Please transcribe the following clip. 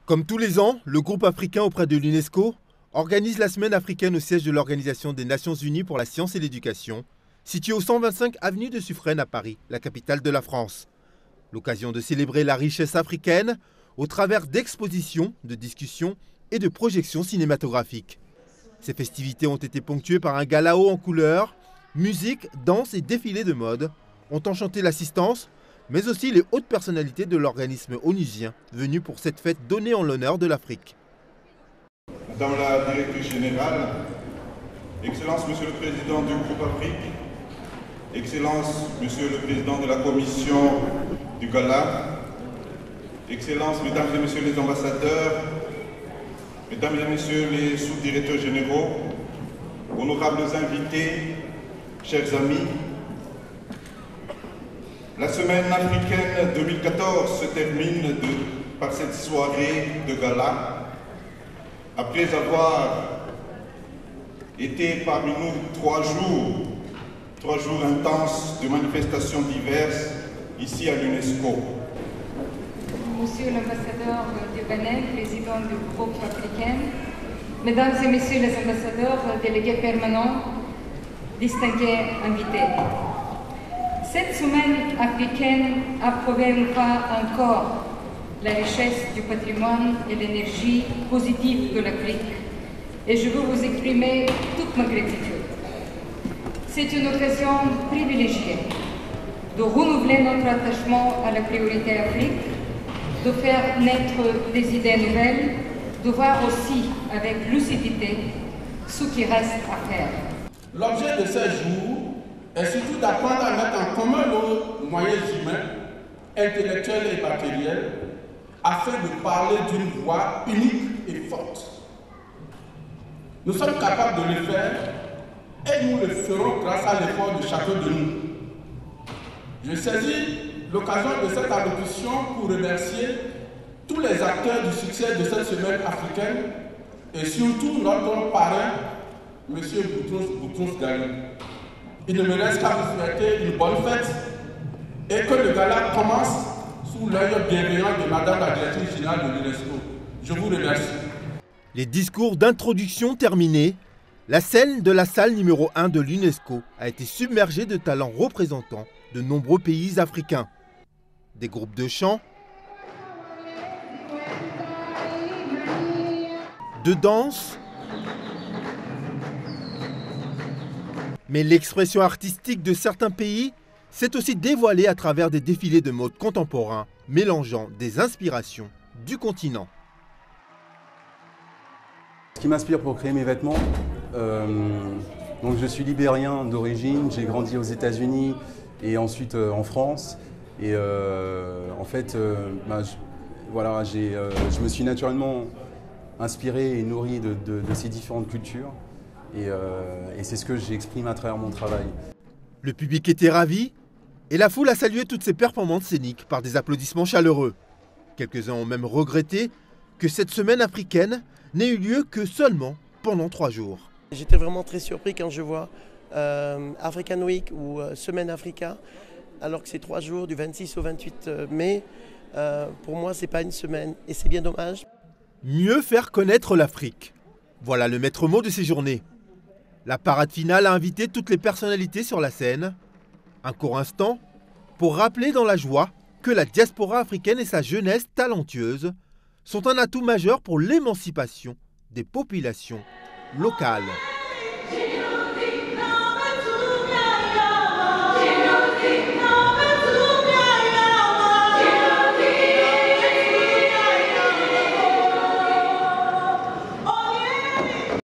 Comme tous les ans, le groupe africain auprès de l'UNESCO organise la semaine africaine au siège de l'Organisation des Nations Unies pour la science et l'éducation, située au 125 avenue de Suffren à Paris, la capitale de la France. L'occasion de célébrer la richesse africaine au travers d'expositions, de discussions et de projections cinématographiques. Ces festivités ont été ponctuées par un gala haut en couleurs, musique, danse et défilé de mode ont enchanté l'assistance, mais aussi les hautes personnalités de l'organisme onusien venus pour cette fête donnée en l'honneur de l'Afrique. Madame la directrice générale, Excellence Monsieur le Président du groupe Afrique, Excellence Monsieur le Président de la Commission du Gala, Excellences Mesdames et Messieurs les ambassadeurs, Mesdames et Messieurs les sous-directeurs généraux, honorables invités, chers amis, la semaine africaine 2014 se termine par cette soirée de gala. Après avoir été parmi nous 3 jours intenses de manifestations diverses ici à l'UNESCO. Monsieur l'ambassadeur du Bénin, président du groupe africain, Mesdames et Messieurs les ambassadeurs, délégués permanents, distingués invités. Cette semaine africaine a prouvé une fois encore la richesse du patrimoine et l'énergie positive de l'Afrique. Et je veux vous exprimer toute ma gratitude. C'est une occasion privilégiée de renouveler notre attachement à la priorité Afrique, de faire naître des idées nouvelles, de voir aussi avec lucidité ce qui reste à faire. L'objet de ces jours est surtout d'apprendre à mettre en commun nos moyens humains, intellectuels et matériels, afin de parler d'une voix unique et forte. Nous sommes capables de le faire et nous le ferons grâce à l'effort de chacun de nous. Je saisis l'occasion de cette allocution pour remercier tous les acteurs du succès de cette semaine africaine et surtout notre parrain, M. Boutros Ghali. Il ne me reste qu'à vous souhaiter une bonne fête et que le gala commence sous l'œil bienveillant de Madame la directrice générale de l'UNESCO. Je vous remercie. Les discours d'introduction terminés, la scène de la salle numéro 1 de l'UNESCO a été submergée de talents représentants de nombreux pays africains. Des groupes de chant, de danse, mais l'expression artistique de certains pays s'est aussi dévoilée à travers des défilés de mode contemporains mélangeant des inspirations du continent. Ce qui m'inspire pour créer mes vêtements, donc je suis libérien d'origine, j'ai grandi aux États-Unis et ensuite en France. Et en fait, je me suis naturellement inspiré et nourri de ces différentes cultures. Et c'est ce que j'exprime à travers mon travail. Le public était ravi et la foule a salué toutes ces performances scéniques par des applaudissements chaleureux. Quelques-uns ont même regretté que cette semaine africaine n'ait eu lieu que seulement pendant 3 jours. J'étais vraiment très surpris quand je vois African Week ou Semaine Africa, alors que c'est 3 jours, du 26 au 28 mai. Pour moi, ce n'est pas une semaine et c'est bien dommage. Mieux faire connaître l'Afrique. Voilà le maître mot de ces journées. La parade finale a invité toutes les personnalités sur la scène. Un court instant pour rappeler dans la joie que la diaspora africaine et sa jeunesse talentueuse sont un atout majeur pour l'émancipation des populations locales.